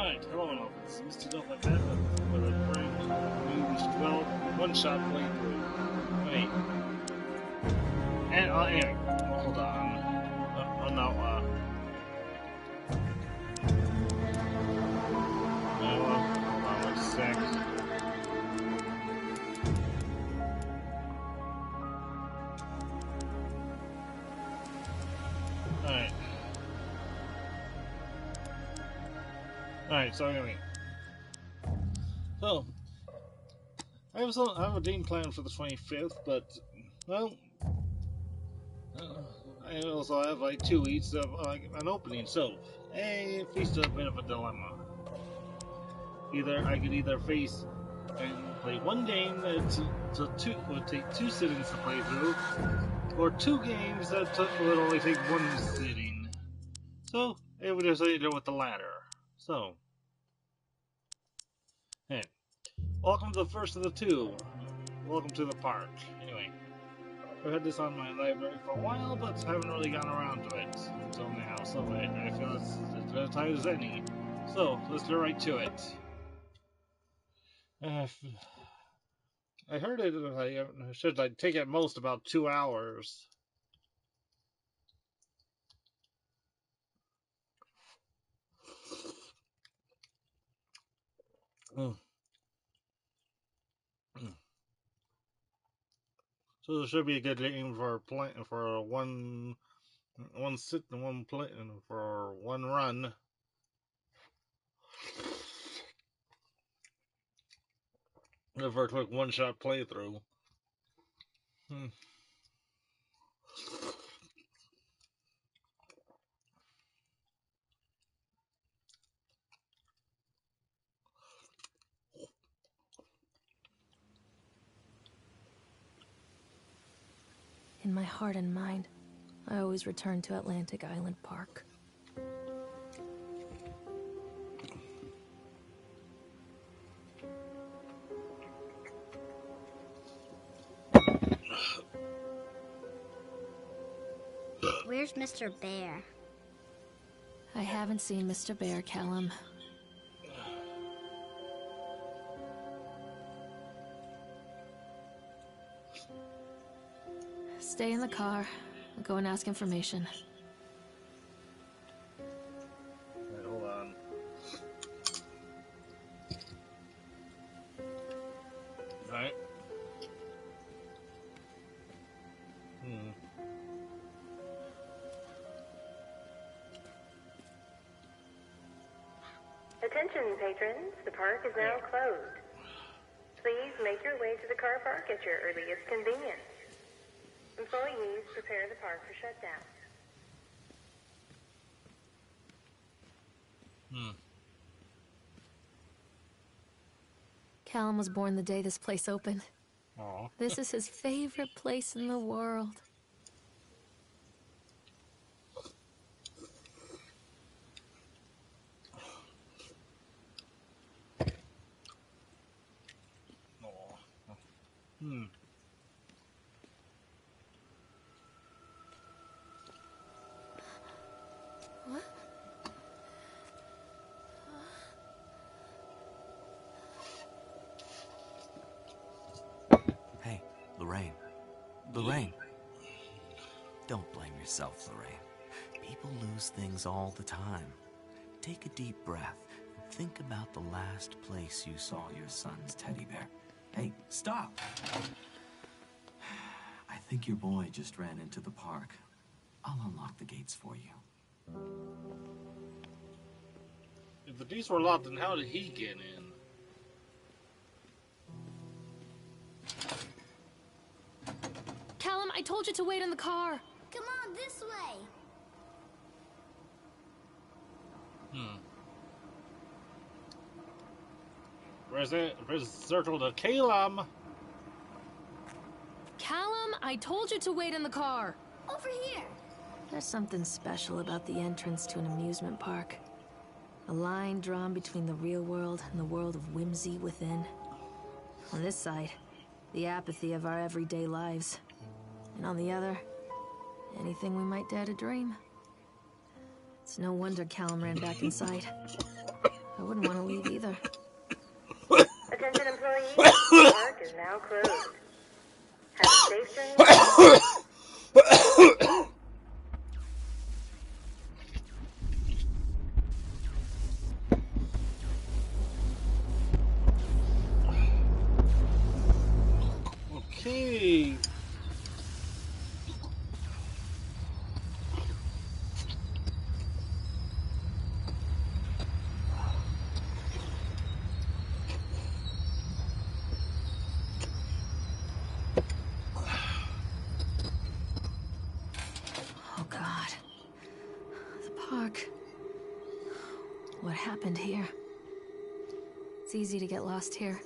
Alright, hello and welcome. This is Mr. Delphi Pet with a brand new, well, one-shot playthrough. Wait. And, anyway, hold on. Oh no, hold on 1 sec. Alright. Alright, so anyway. So, I have a game plan for the 25th, but, well, I also have like 2 weeks of an opening, so I faced a bit of a dilemma. I could face and play one game that would take 2 sittings to play through, or 2 games that would only take 1 sitting. So I would decided to go with the latter. So, hey, welcome to the first of the 2. Welcome to the park. Anyway, I've had this on my library for a while, but haven't really gotten around to it until now. So I feel it's as good a time as any. So let's get right to it. I heard it should take at most about 2 hours. So this should be a good game for one sit and one play and for one run. For a quick one-shot playthrough. In my heart and mind, I always return to Atlantic Island Park. Where's Mr. Bear? I haven't seen Mr. Bear, Callum. Stay in the car. I'll go and ask information. Wait, hold on. Alright. Attention, patrons. The park is now closed. Please make your way to the car park at your earliest convenience. Employees, prepare the park for shutdown. Callum was born the day this place opened. Aww. This is his favorite place in the world. Hey, Lorraine. Lorraine. Don't blame yourself, Lorraine. People lose things all the time. Take a deep breath and think about the last place you saw your son's teddy bear. Hey, stop! I think your boy just ran into the park. I'll unlock the gates for you. If the gates were locked, then how did he get in? Callum, I told you to wait in the car. Come on, this way. Where's circle to Callum? Callum, I told you to wait in the car. Over here. There's something special about the entrance to an amusement park. A line drawn between the real world and the world of whimsy within. On this side, the apathy of our everyday lives. And on the other, anything we might dare to dream. It's no wonder Callum ran back inside. I wouldn't want to leave either. Attention employees, the park is now closed. Have a safe journey home. Okay. Oh God. The park. What happened here? It's easy to get lost here.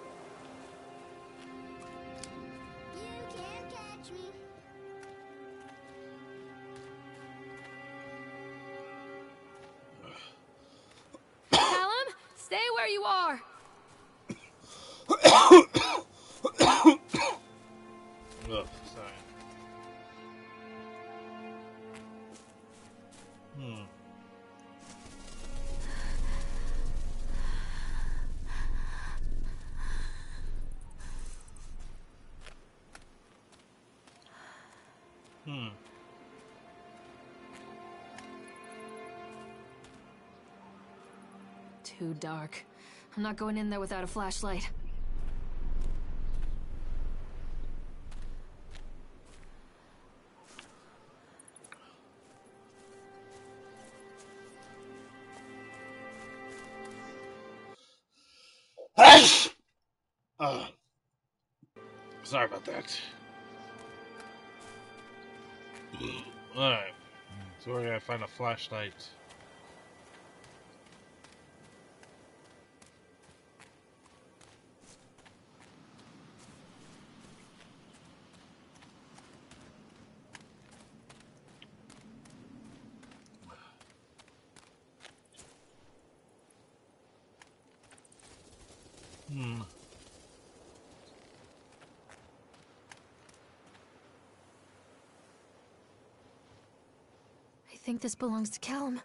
You can't catch me. Callum, stay where you are. Ugh, sorry. Too dark. I'm not going in there without a flashlight. Sorry about that. Alright. So we're gonna find a flashlight. I think this belongs to Callum.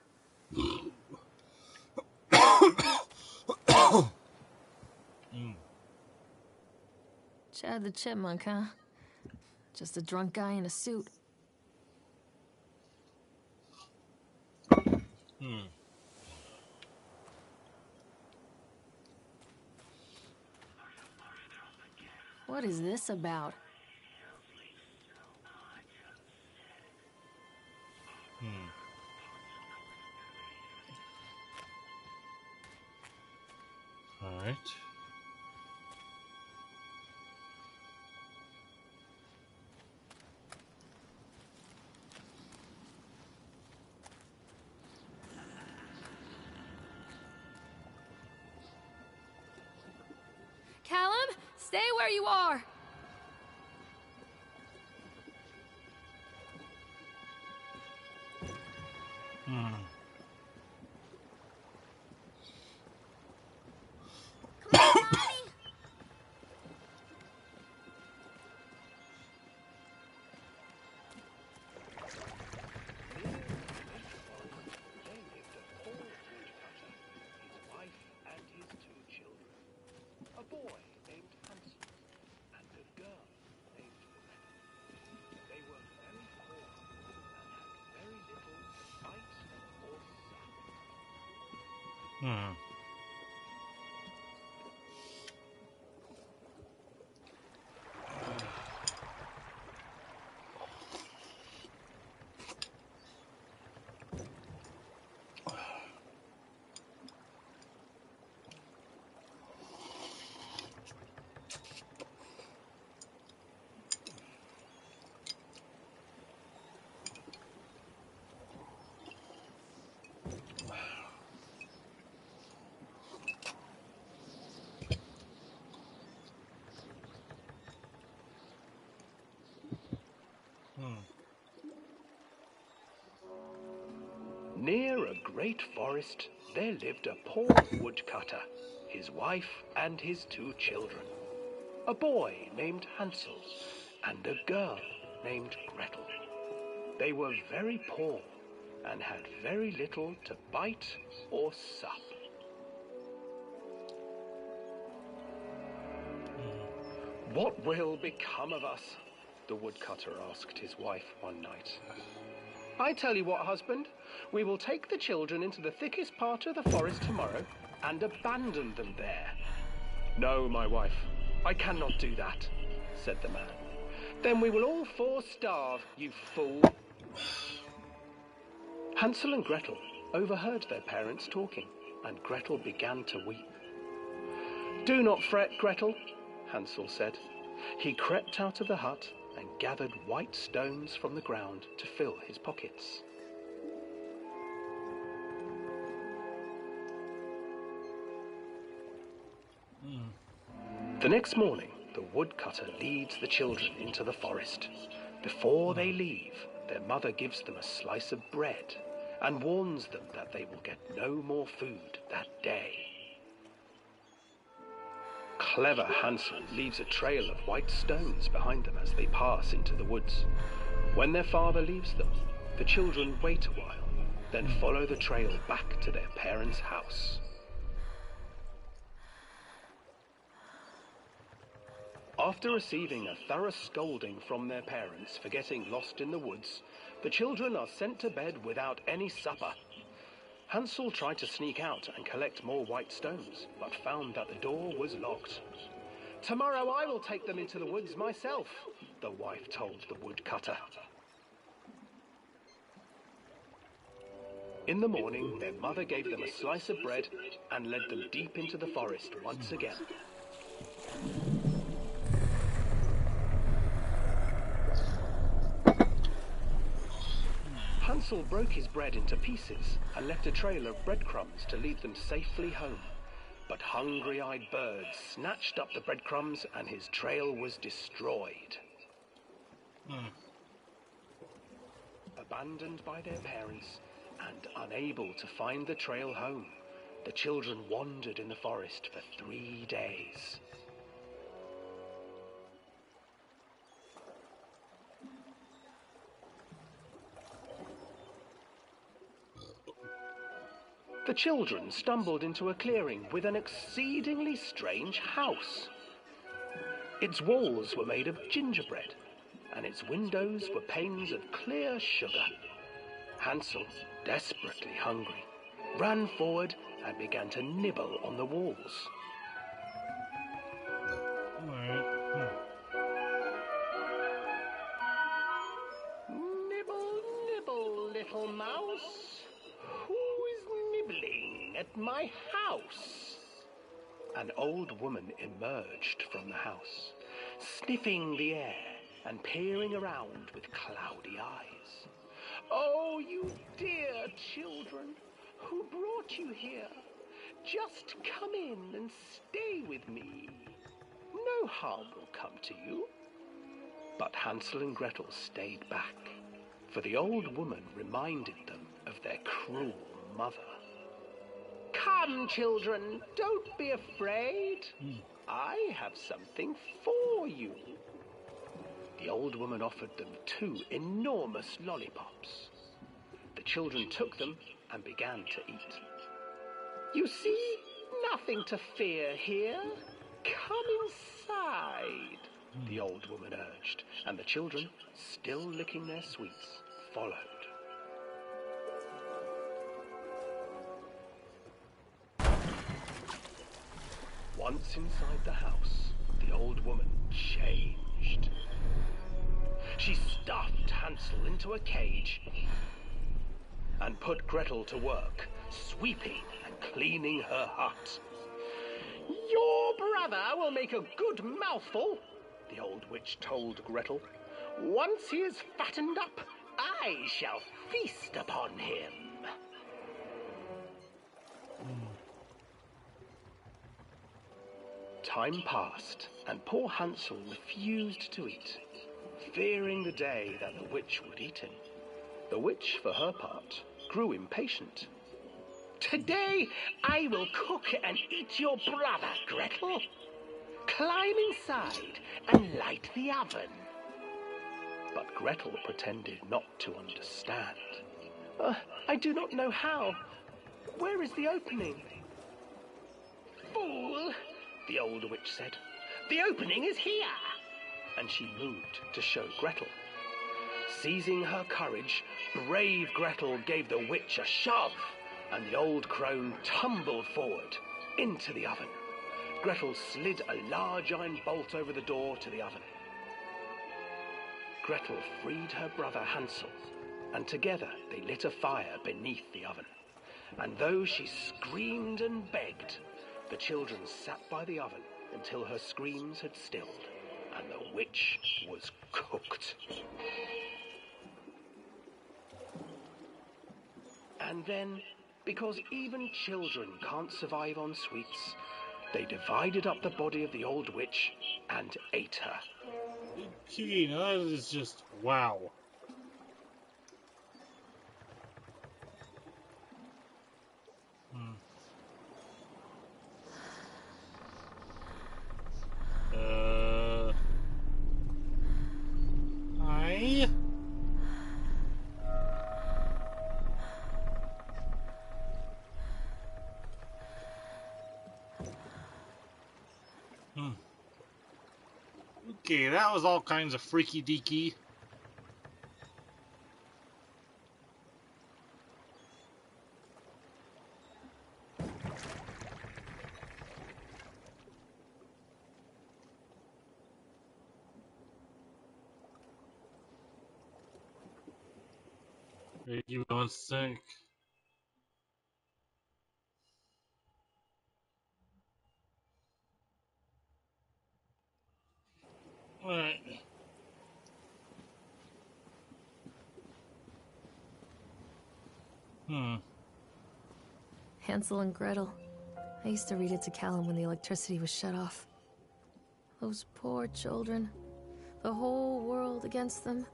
Chad the Chipmunk, huh? Just a drunk guy in a suit. What is this about? Alright. Callum, stay where you are. Come on, Mommy. His wife and his two children. A boy named Hansel and a girl named Gretel. They were very poor and had very little to fight or sell. Near a great forest, there lived a poor woodcutter, his wife and his two children. A boy named Hansel and a girl named Gretel. They were very poor and had very little to bite or sup. "What will become of us?" the woodcutter asked his wife one night. "I tell you what, husband, we will take the children into the thickest part of the forest tomorrow and abandon them there." "No, my wife, I cannot do that," said the man. "Then we will all four starve, you fool." Hansel and Gretel overheard their parents talking, and Gretel began to weep. "Do not fret, Gretel," Hansel said. He crept out of the hut and gathered white stones from the ground to fill his pockets. The next morning, the woodcutter leads the children into the forest. Before they leave, their mother gives them a slice of bread and warns them that they will get no more food that day. Clever Hansel leaves a trail of white stones behind them as they pass into the woods. When their father leaves them, the children wait a while, then follow the trail back to their parents' house. After receiving a thorough scolding from their parents for getting lost in the woods, the children are sent to bed without any supper. Hansel tried to sneak out and collect more white stones, but found that the door was locked. "Tomorrow I will take them into the woods myself," the wife told the woodcutter. In the morning, their mother gave them a slice of bread and led them deep into the forest once again. Hansel broke his bread into pieces and left a trail of breadcrumbs to lead them safely home. But hungry-eyed birds snatched up the breadcrumbs and his trail was destroyed. Abandoned by their parents and unable to find the trail home, the children wandered in the forest for 3 days. The children stumbled into a clearing with an exceedingly strange house. Its walls were made of gingerbread, and its windows were panes of clear sugar. Hansel, desperately hungry, ran forward and began to nibble on the walls. "Nibble, nibble, little mouse. Who is nibbling at my house?" An old woman emerged from the house, sniffing the air and peering around with cloudy eyes. "Oh, you dear children, who brought you here? Just come in and stay with me. No harm will come to you." But Hansel and Gretel stayed back, for the old woman reminded them of their cruel mother. "Come, children, don't be afraid. I have something for you." The old woman offered them 2 enormous lollipops. The children took them and began to eat. "You see, nothing to fear here. Come inside," the old woman urged, and the children, still licking their sweets, followed. Once inside the house, the old woman changed. She stuffed Hansel into a cage and put Gretel to work, sweeping and cleaning her hut. "Your brother will make a good mouthful," the old witch told Gretel. "Once he is fattened up, I shall feast upon him." Time passed, and poor Hansel refused to eat, fearing the day that the witch would eat him. The witch, for her part, grew impatient. "Today I will cook and eat your brother, Gretel. Climb inside and light the oven." But Gretel pretended not to understand. I do not know how. Where is the opening? Fool, the old witch said. The opening is here. And she moved to show Gretel. Seizing her courage, brave Gretel gave the witch a shove, and the old crone tumbled forward into the oven. Gretel slid a large iron bolt over the door to the oven. Gretel freed her brother Hansel, and together they lit a fire beneath the oven. And though she screamed and begged, the children sat by the oven until her screams had stilled, and the witch was cooked. And then, because even children can't survive on sweets, they divided up the body of the old witch and ate her. Gee, now that is just wow. Hi. Okay, that was all kinds of freaky deaky. Wait, give me 1 sec. Alright. Hansel and Gretel. I used to read it to Callum when the electricity was shut off. Those poor children. The whole world against them.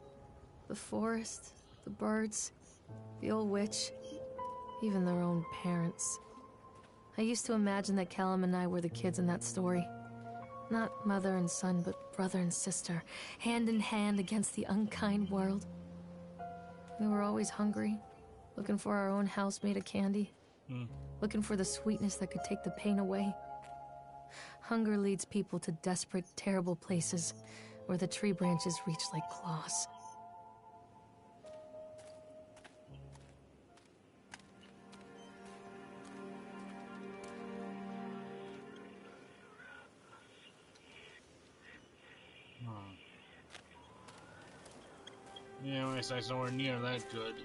The forest, the birds, the old witch, even their own parents. I used to imagine that Callum and I were the kids in that story. Not mother and son, but brother and sister, hand in hand against the unkind world. We were always hungry, looking for our own house made of candy. Looking for the sweetness that could take the pain away. Hunger leads people to desperate, terrible places where the tree branches reach like claws. Yeah, my side's nowhere near that good.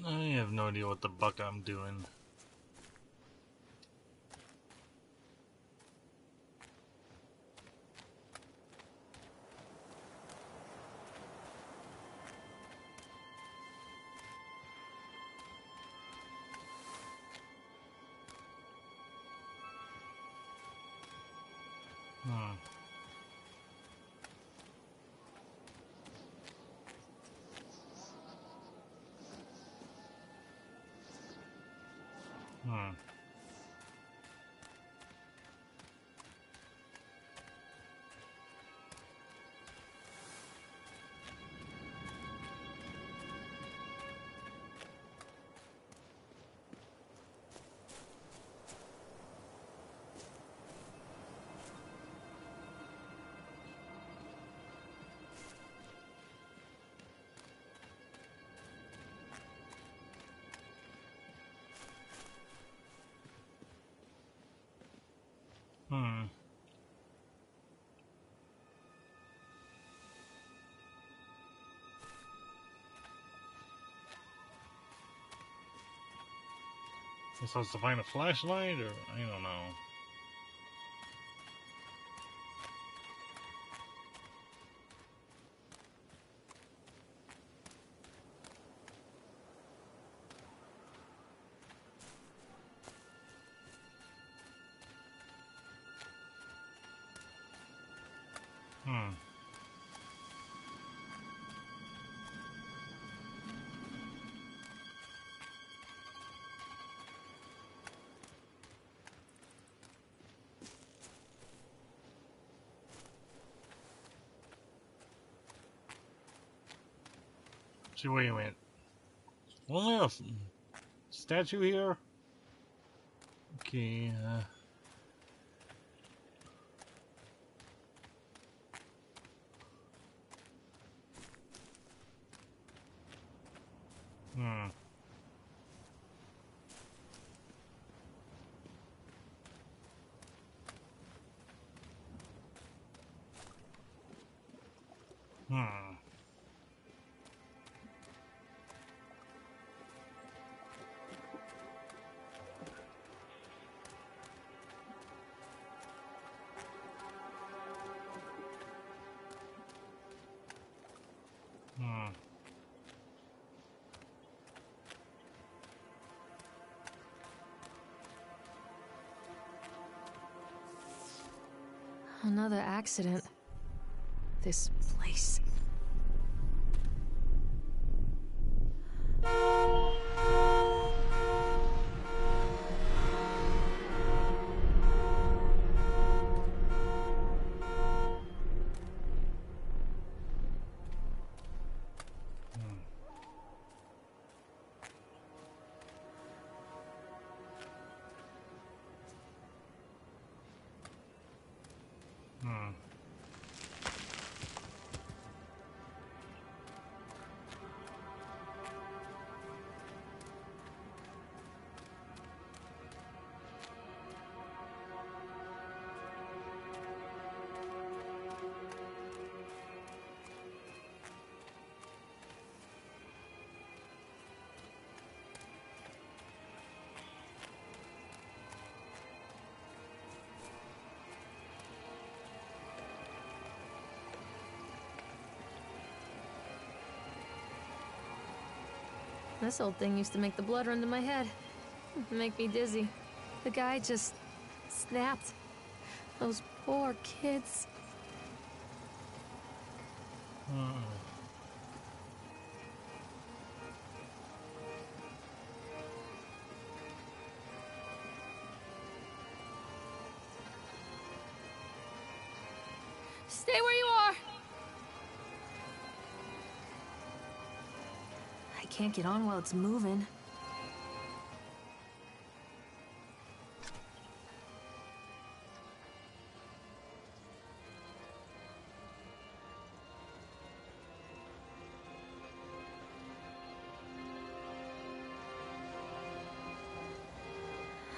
I have no idea what the buck I'm doing. Hmm. You're supposed to find a flashlight, or I don't know. Hmm. See, wait a minute. Only a statue here? Okay, hmm. Hmm. Hmm. Another accident. This place. Hmm. This old thing used to make the blood run to my head. Make me dizzy. The guy just snapped. Those poor kids. Hmm. Stay where you are! I can't get on while it's moving.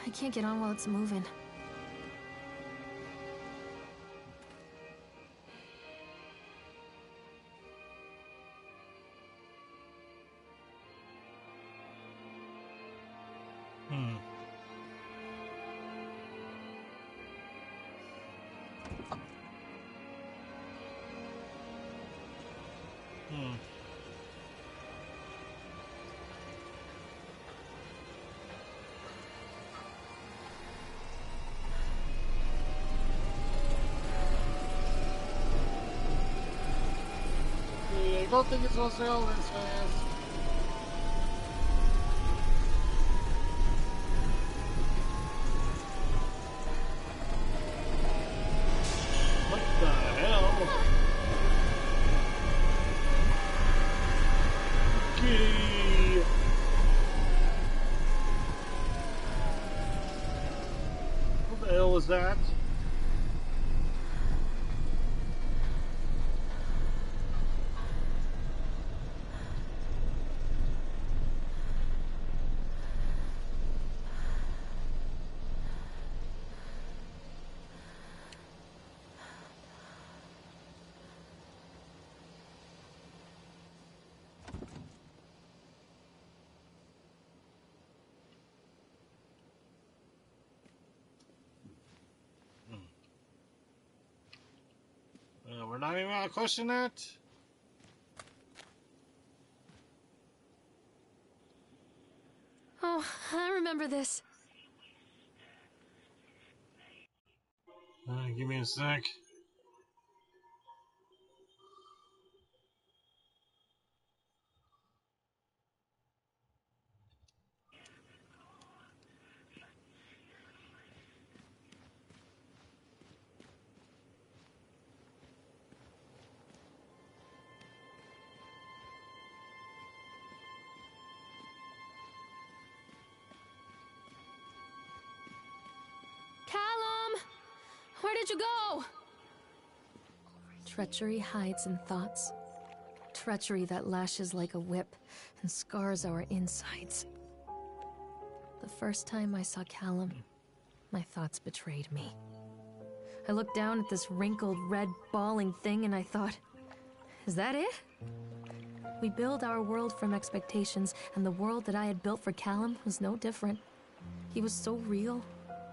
I can't get on while it's moving. Hmm. Hmm. Yeah, I don't think it's gonna sail this fast. What the hell? Okay. What the hell was that? We're not even gonna question that? Oh, I remember this. Give me a sec. Callum! Where did you go? Treachery hides in thoughts. Treachery that lashes like a whip and scars our insides. The first time I saw Callum, my thoughts betrayed me. I looked down at this wrinkled, red, bawling thing and I thought, is that it? We build our world from expectations, and the world that I had built for Callum was no different. He was so real,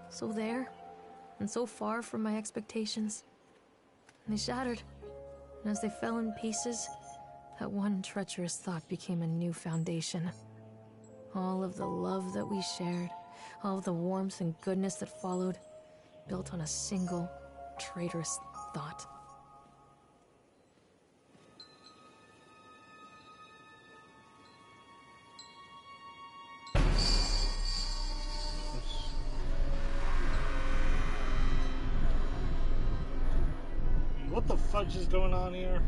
so there, and so far from my expectations. And they shattered, and as they fell in pieces, that one treacherous thought became a new foundation. All of the love that we shared, all of the warmth and goodness that followed, built on a single, traitorous thought. What the fudge is going on here?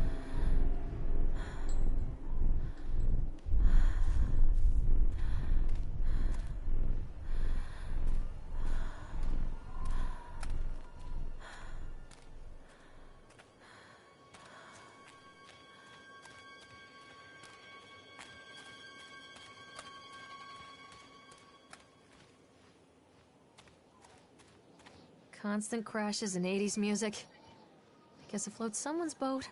Constant crashes and 80s music. I guess it floats someone's boat.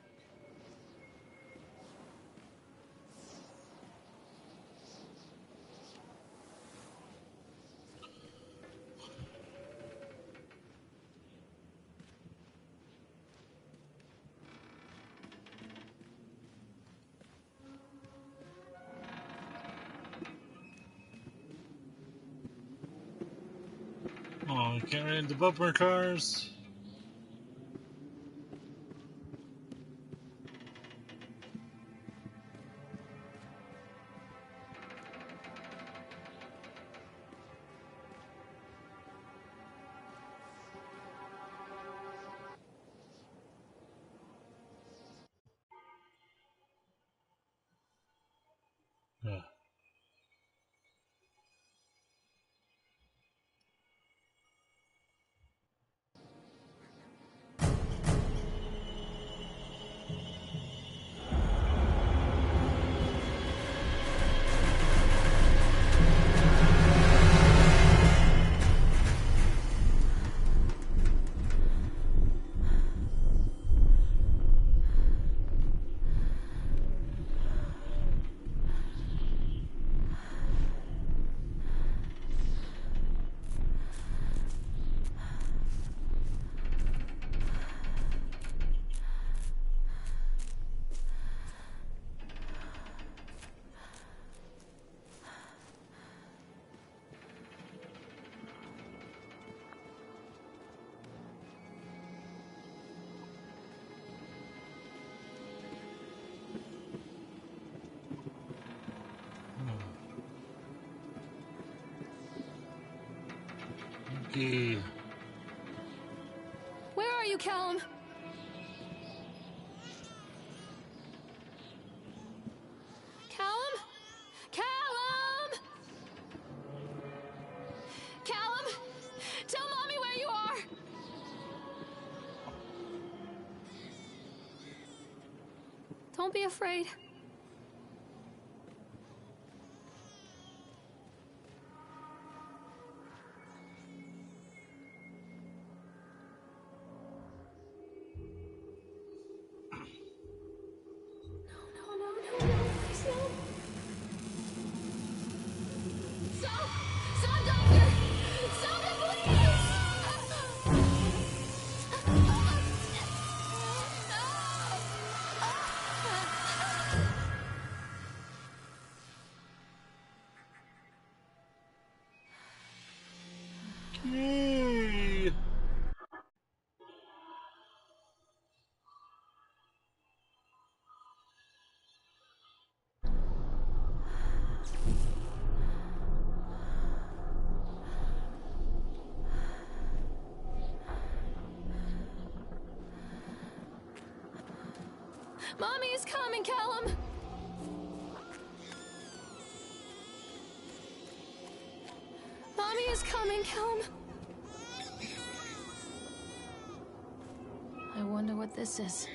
Oh, we can't run into bumper cars. Yeah. Okay. Where are you, Callum? Callum? Callum! Callum! Tell Mommy where you are! Don't be afraid. Yay! Mommy is coming, Callum! Mommy is coming, Callum! I wonder what this is.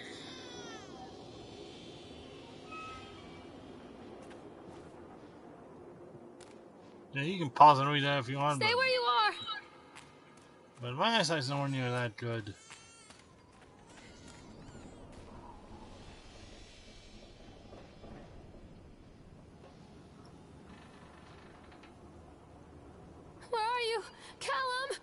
Yeah, you can pause and read that if you want. Stay where you are! But my eyesight's nowhere near that good. Where are you? Callum!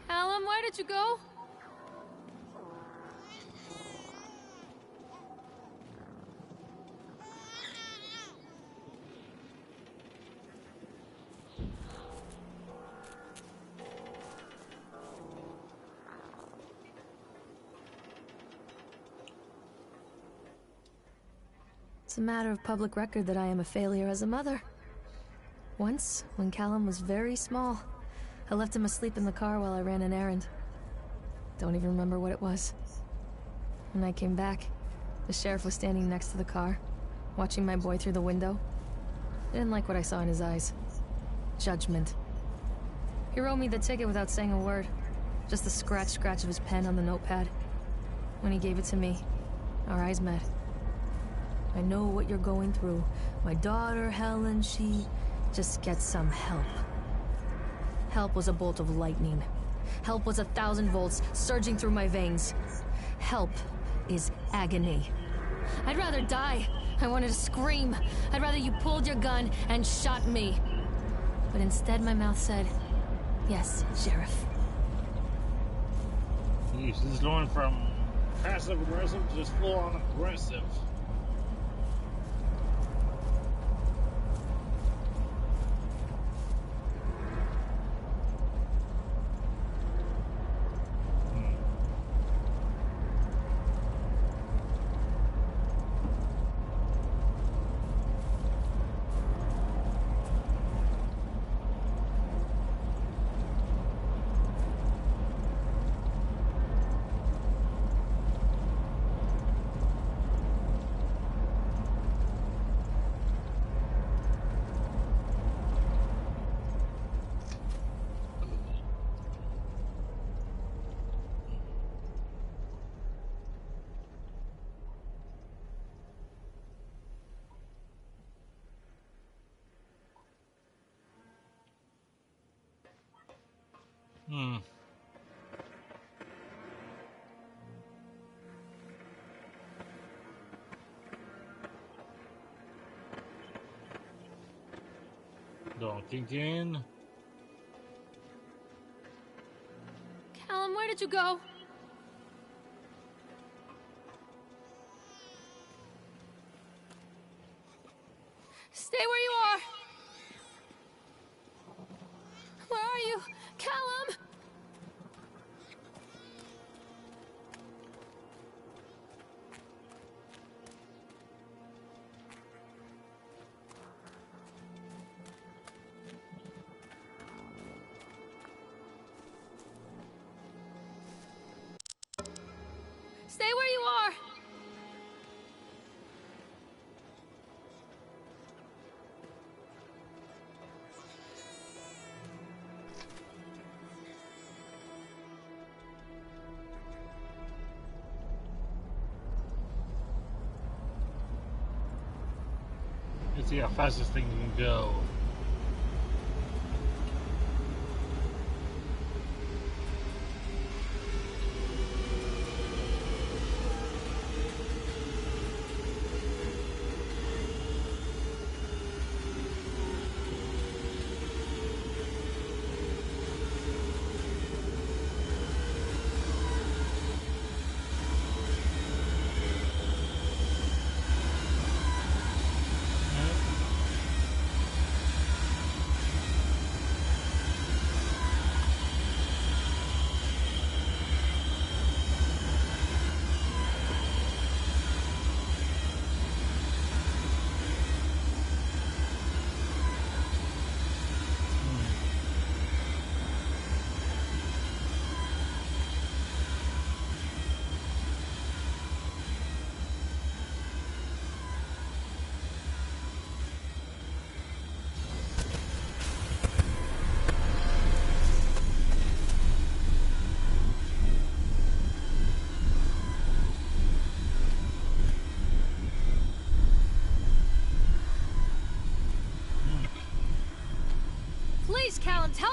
Callum, where did you go? It's a matter of public record that I am a failure as a mother. Once, when Callum was very small, I left him asleep in the car while I ran an errand. Don't even remember what it was. When I came back, the sheriff was standing next to the car, watching my boy through the window. I didn't like what I saw in his eyes. Judgment. He wrote me the ticket without saying a word. Just the scratch of his pen on the notepad. When he gave it to me, our eyes met. I know what you're going through. My daughter, Helen, she just gets some help. Help was a bolt of lightning. Help was 1,000 volts surging through my veins. Help is agony. I'd rather die. I wanted to scream. I'd rather you pulled your gun and shot me. But instead my mouth said, yes, Sheriff. Jeez, this is going from passive aggressive to just full on aggressive. Don't think in. Callum, where did you go? Stay where you are! Where are you? Callum! Stay where you are! Let's see how fast this thing can go.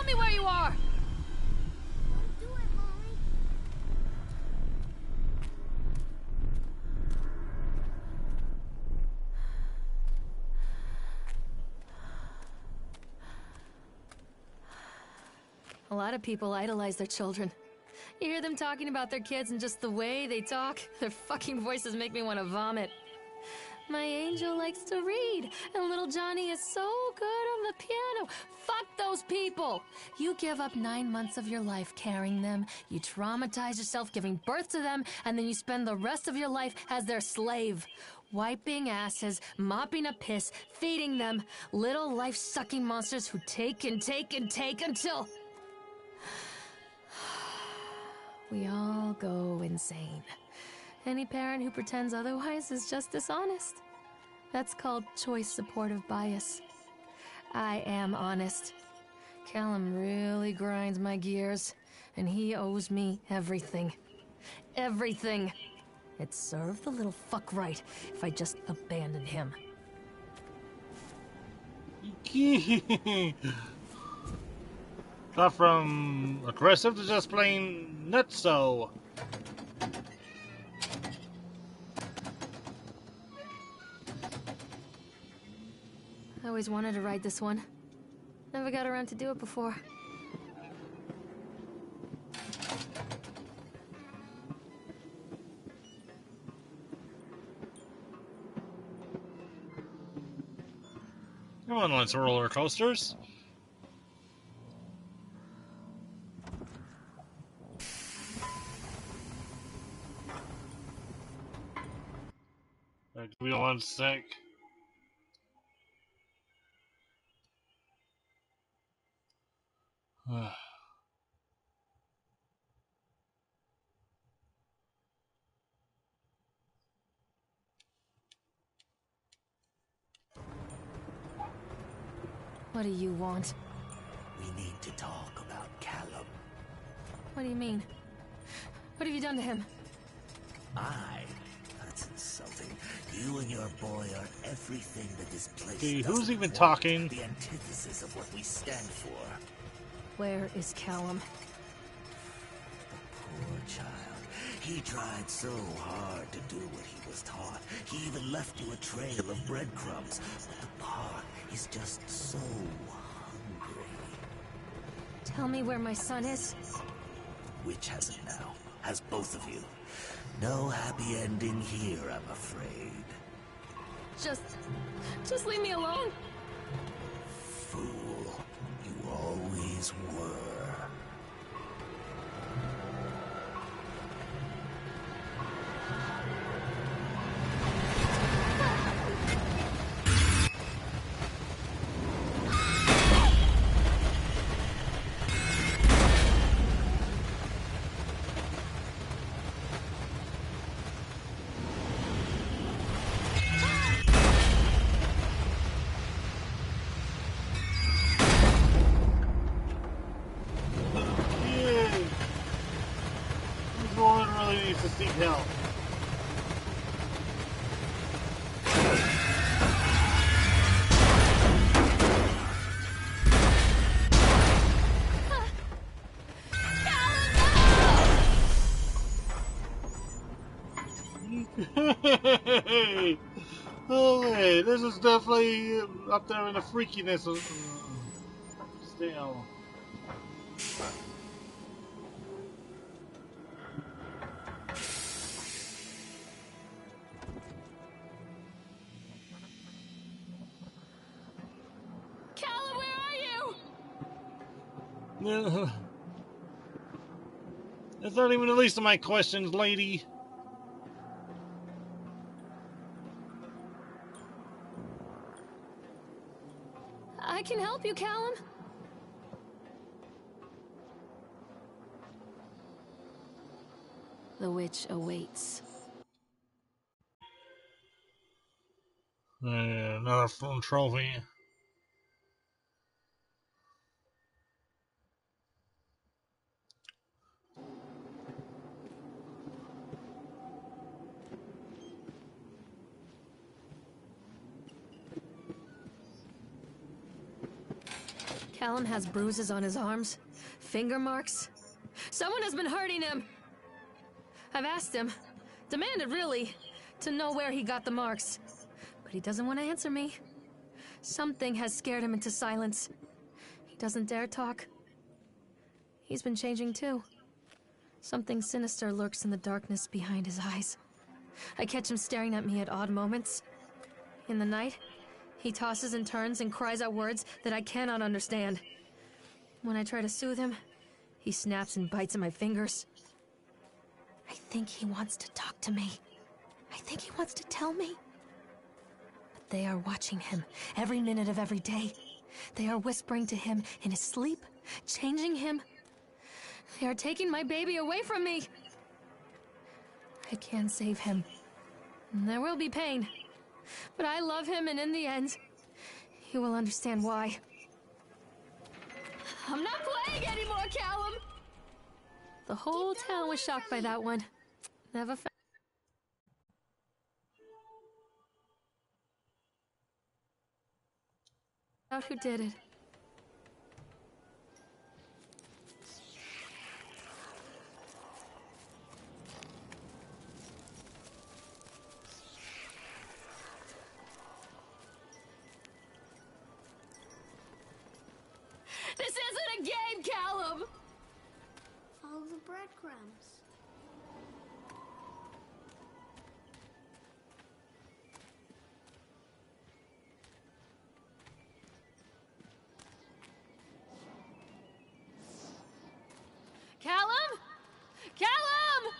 me where you are! Don't do it, Mommy. A lot of people idolize their children. You hear them talking about their kids and just the way they talk, their fucking voices make me want to vomit. My angel likes to read, and little Johnny is so good on the piano. Fuck those people! You give up 9 months of your life carrying them, you traumatize yourself giving birth to them, and then you spend the rest of your life as their slave. Wiping asses, mopping up piss, feeding them. Little life-sucking monsters who take and take and take until... we all go insane. Any parent who pretends otherwise is just dishonest. That's called choice supportive bias. I am honest. Callum really grinds my gears, and he owes me everything. Everything. It'd serve the little fuck right if I just abandoned him. Got from aggressive to just plain nutso. I always wanted to ride this one. Never got around to do it before. Come on, let's roller coasters. Give me 1 sec. What do you want? We need to talk about Callum. What do you mean? What have you done to him? That's insulting. You and your boy are everything that this place Okay, doesn't who's even want. talking? The antithesis of what we stand for. Where is Callum? Poor child. He tried so hard to do what he was taught. He even left you a trail of breadcrumbs. But the park is just so hungry. Tell me where my son is. Which has it now? Has both of you. No happy ending here, I'm afraid. Just leave me alone. Fool. You always were. To seek help. Okay, this is definitely up there in the freakiness of still. That's not even the least of my questions, lady. I can help you, Callum. The witch awaits. Another phone trophy. Callum has bruises on his arms, finger marks. Someone has been hurting him. I've asked him, demanded really, to know where he got the marks. But he doesn't want to answer me. Something has scared him into silence. He doesn't dare talk. He's been changing too. Something sinister lurks in the darkness behind his eyes. I catch him staring at me at odd moments. In the night, he tosses and turns and cries out words that I cannot understand. When I try to soothe him, he snaps and bites at my fingers. I think he wants to talk to me. I think he wants to tell me. But they are watching him every minute of every day. They are whispering to him in his sleep, changing him. They are taking my baby away from me. I can save him. There will be pain. But I love him, and in the end, he will understand why. I'm not playing anymore, Callum! The whole town was shocked by that one. Never found out who did it. This isn't a game, Callum! Follow the breadcrumbs. Callum? Callum!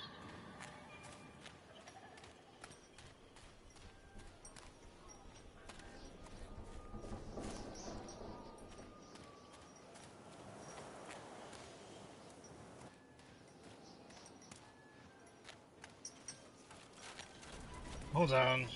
Hold on.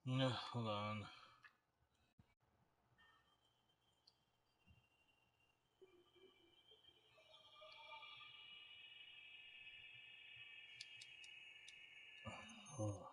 No, hold on. Oh.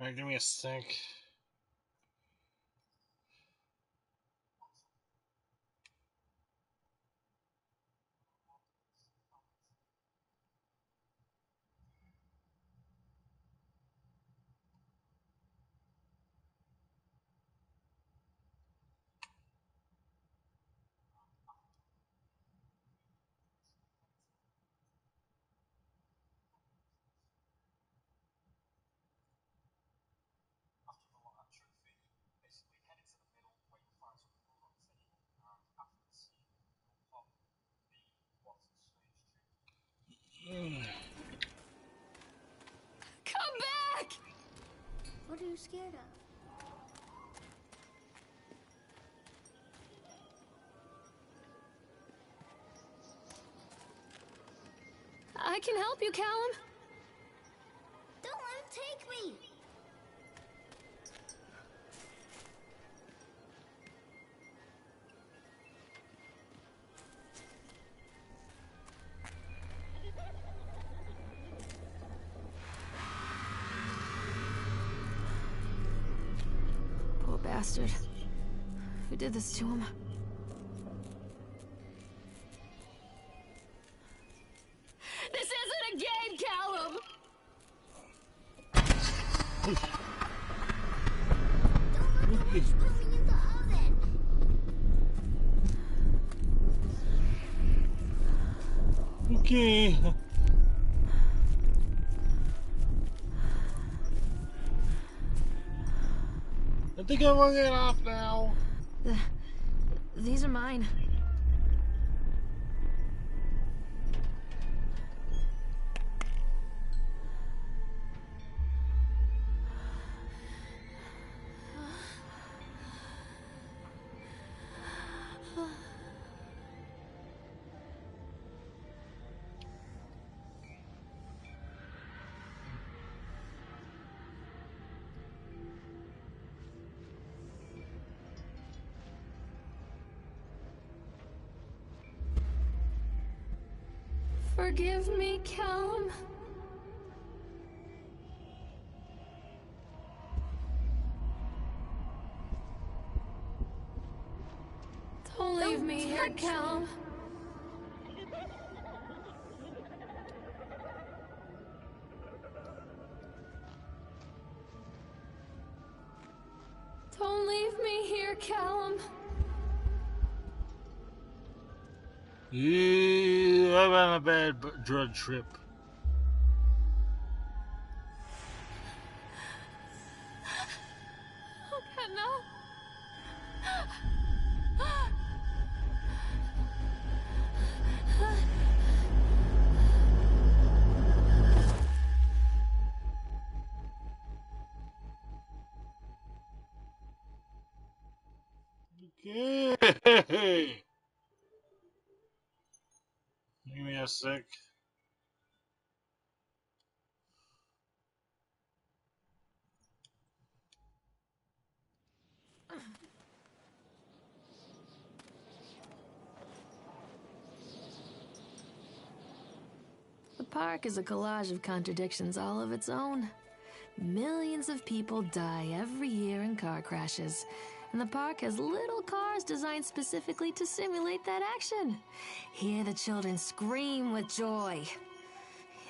Alright, give me a sec. Come back! What are you scared of? I can help you, Callum. Don't let him take me! Poor bastard. Who did this to him? This isn't a game, Callum! Don't let the witch put me in the oven. Okay. I think I'm gonna get off now. These are mine. Forgive me, Callum. Don't leave me here, Callum. Don't leave me here, Callum. Yeah, I'm on a bad drug trip. Okay, no. Okay. Give me a sec. The park is a collage of contradictions all of its own. Millions of people die every year in car crashes, and the park has little cars designed specifically to simulate that action. Hear the children scream with joy.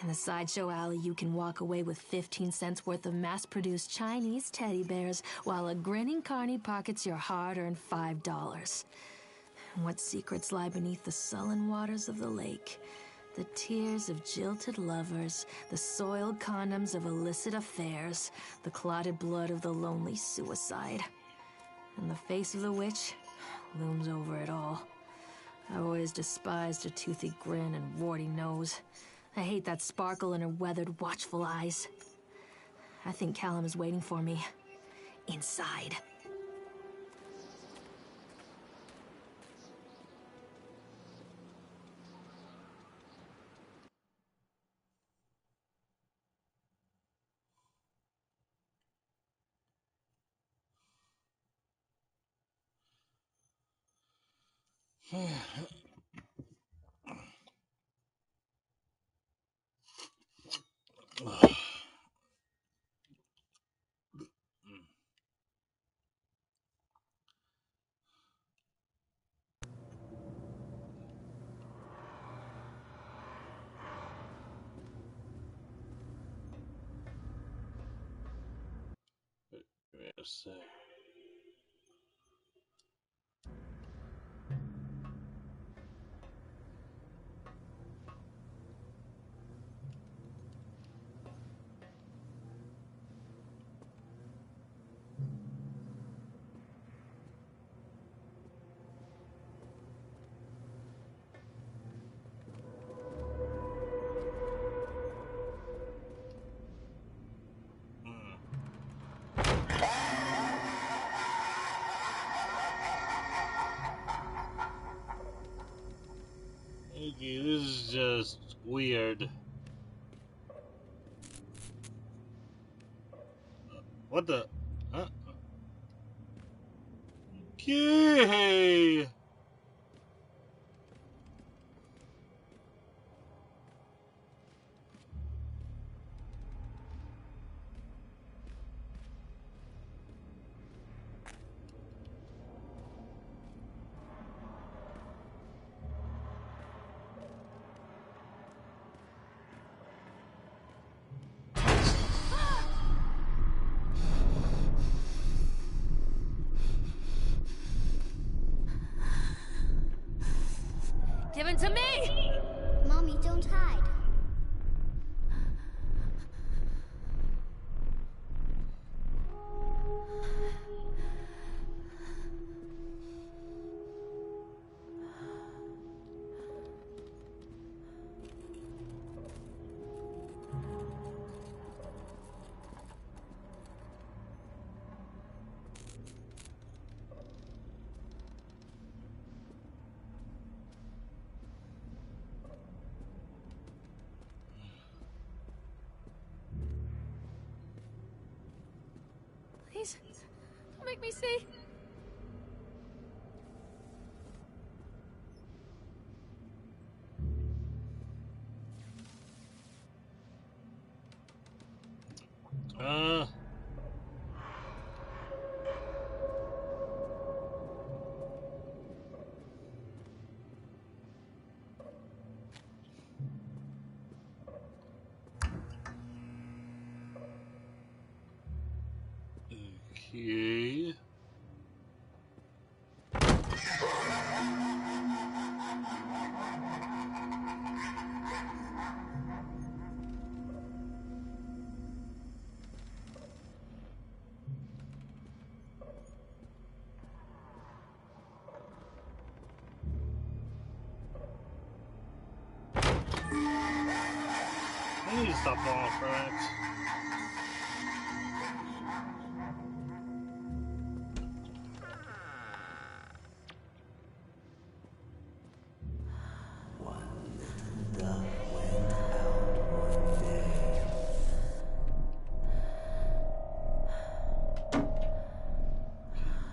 In the sideshow alley, you can walk away with 15 cents worth of mass-produced Chinese teddy bears, while a grinning carny pockets your hard-earned $5. What secrets lie beneath the sullen waters of the lake? The tears of jilted lovers, the soiled condoms of illicit affairs, the clotted blood of the lonely suicide. And the face of the witch looms over it all. I've always despised her toothy grin and warty nose. I hate that sparkle in her weathered, watchful eyes. I think Callum is waiting for me. Inside. Give me a sec. Okay, this is just weird. What the? Huh? Okay. given to me! Mommy, don't hide. Please, don't make me see. Uh. Okay. I need to stop falling for that.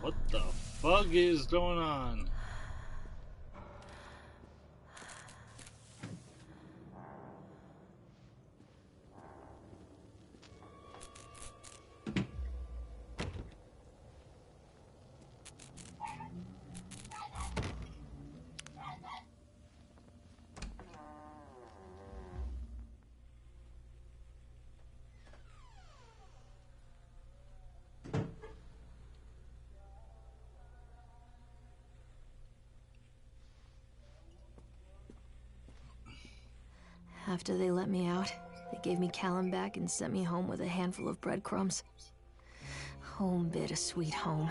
What the fuck is going on? After they let me out, they gave me Callum back and sent me home with a handful of breadcrumbs. Home, bittersweet home.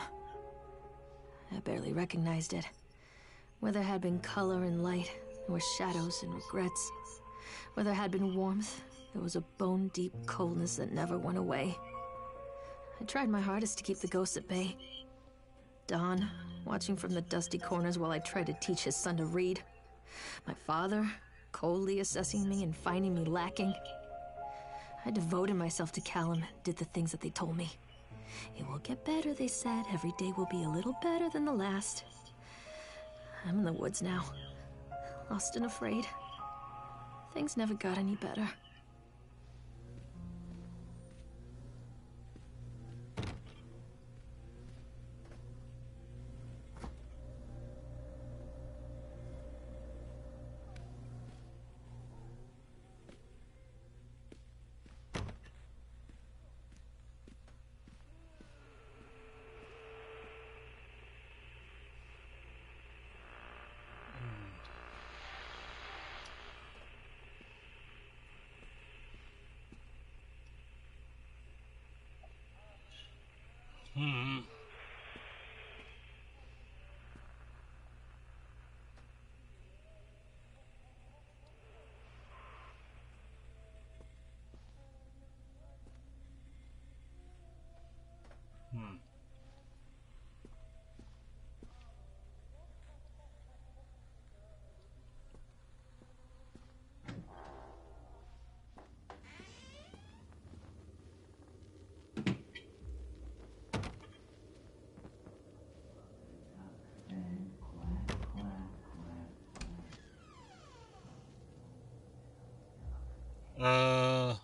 I barely recognized it. Where there had been color and light, there were shadows and regrets. Where there had been warmth, there was a bone-deep coldness that never went away. I tried my hardest to keep the ghosts at bay. Don, watching from the dusty corners while I tried to teach his son to read. My father, coldly assessing me and finding me lacking. I devoted myself to Callum, did the things that they told me. It will get better, they said. Every day will be a little better than the last. I'm in the woods now, lost and afraid. Things never got any better. Hmm. Hmm. Uh.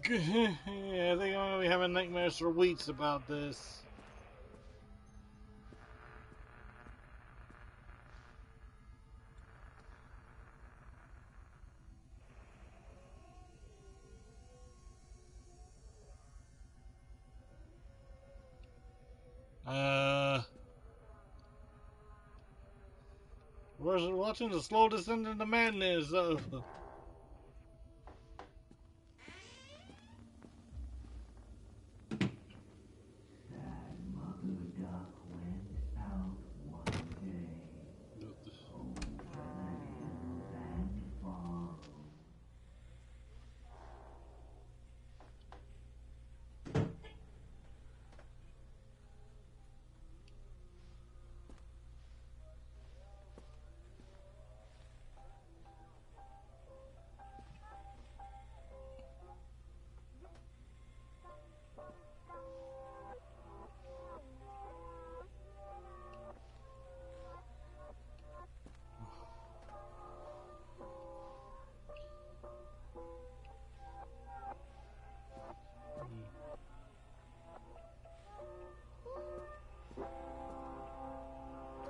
I think I'm gonna be having nightmares for weeks about this. We're watching the slow descent into madness. What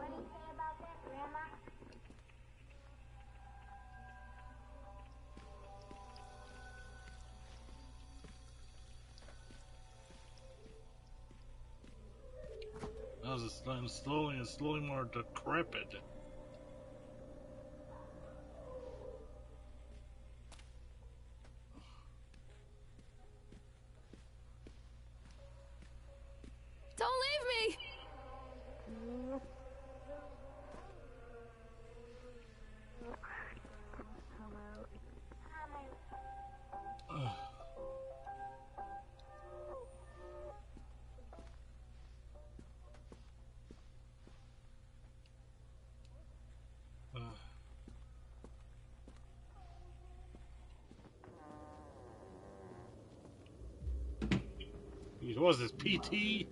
do you say about that, Grandma? I was just getting slowly more decrepit. Don't leave me! What was this, PT?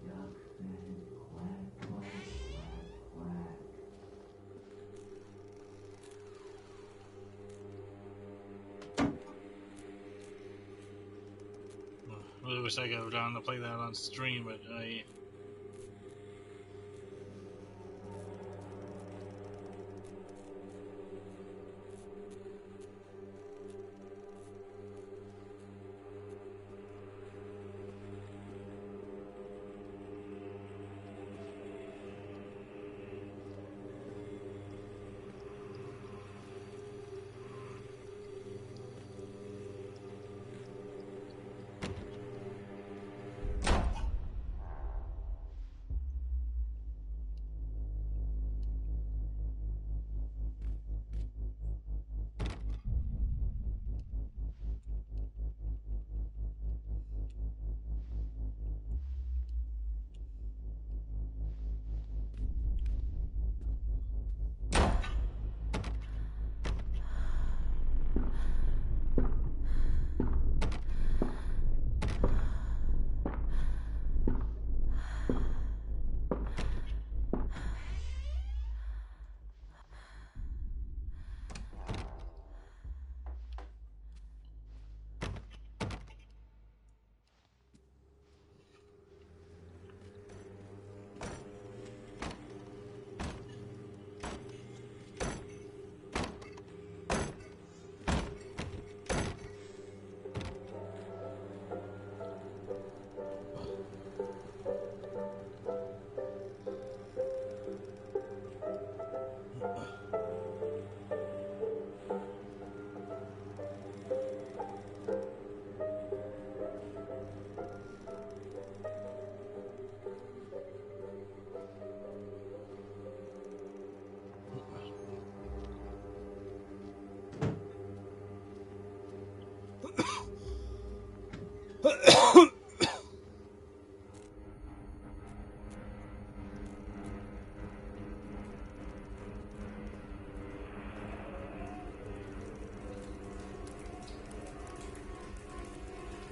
I really wish I could have gone to play that on stream, but I...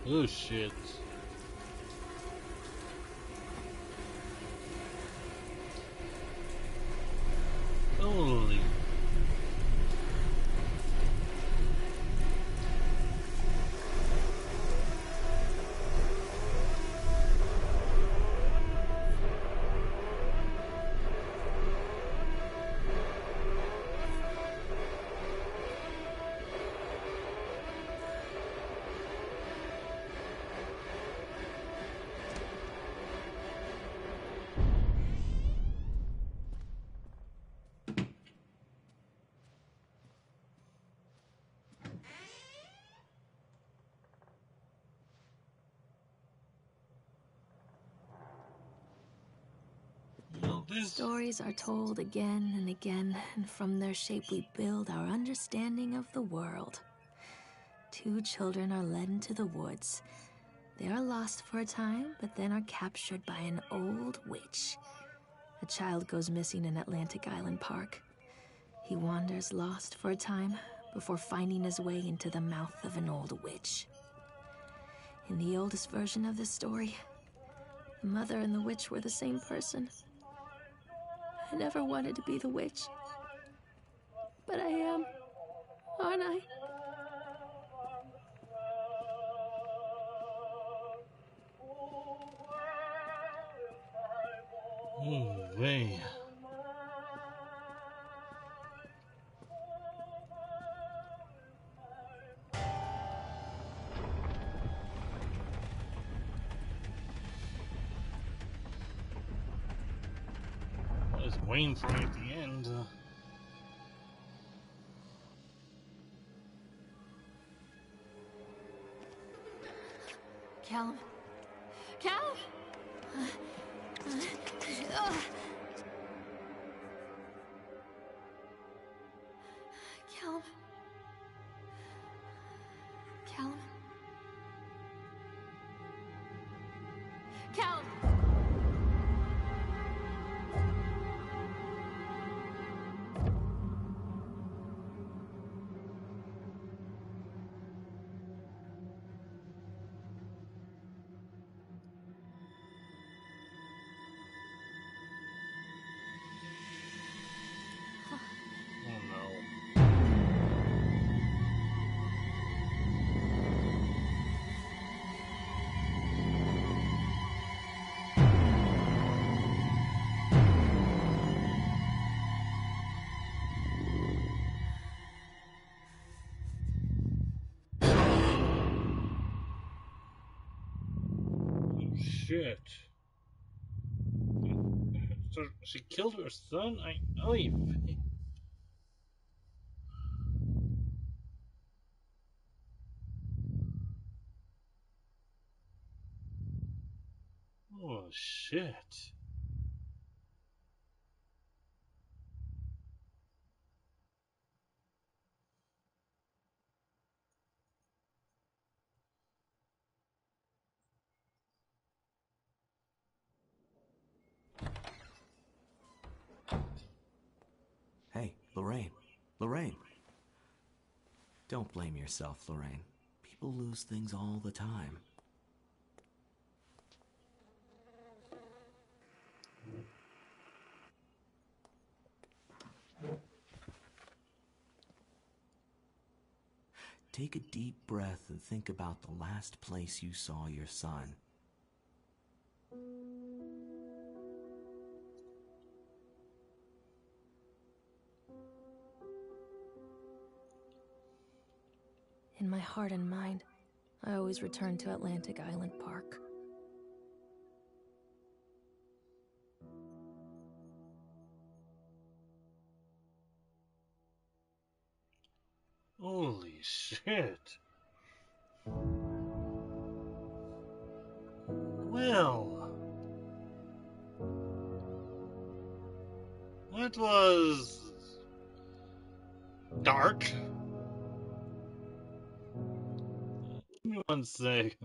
Oh shit. Holy. this. Stories are told again and again, and from their shape we build our understanding of the world. Two children are led into the woods. They are lost for a time, but then are captured by an old witch. A child goes missing in Atlantic Island Park. He wanders lost for a time before finding his way into the mouth of an old witch. In the oldest version of this story, the mother and the witch were the same person. I never wanted to be the witch, but I am, aren't I? Oh, man. I was waiting for me at the end. Callum. Callum! Callum. Callum. Callum! Oh no. Oh, shit. So she killed her son? Oh shit. Hey, Lorraine. Lorraine. Don't blame yourself, Lorraine. People lose things all the time. Take a deep breath and think about the last place you saw your son. In my heart and mind, I always return to Atlantic Island Park. Holy shit. Well, that was dark. Give me one sec.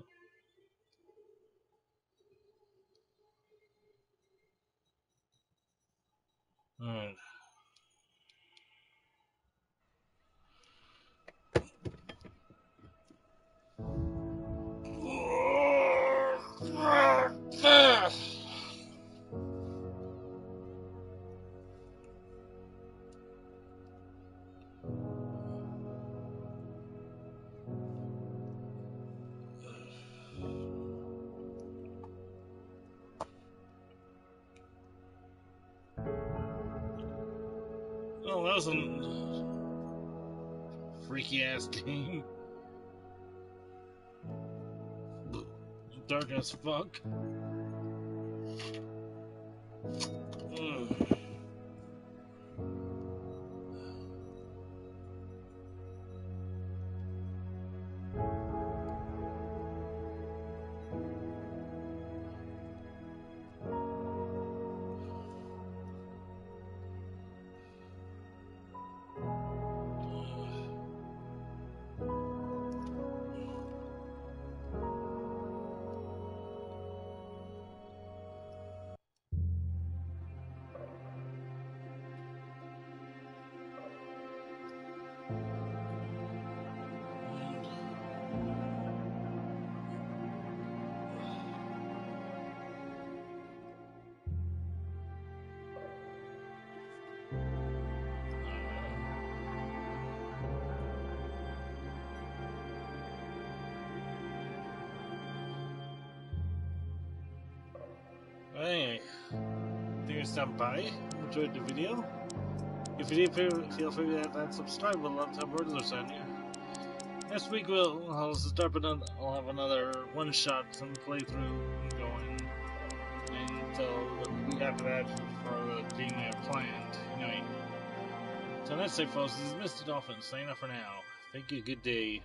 Alright. Oh, that was a freaky ass game. Dark as fuck. Ugh. Anyway, thank you for stopping by. Enjoyed the video. If you did, feel free to hit that subscribe. We'll love to have words on you. Next week I'll start another. I'll have another one-shot and playthrough going until the week after that for the game I have planned. Anyway, so next time, folks, this is Mr. Dolphin signing off for now. Thank you. Good day.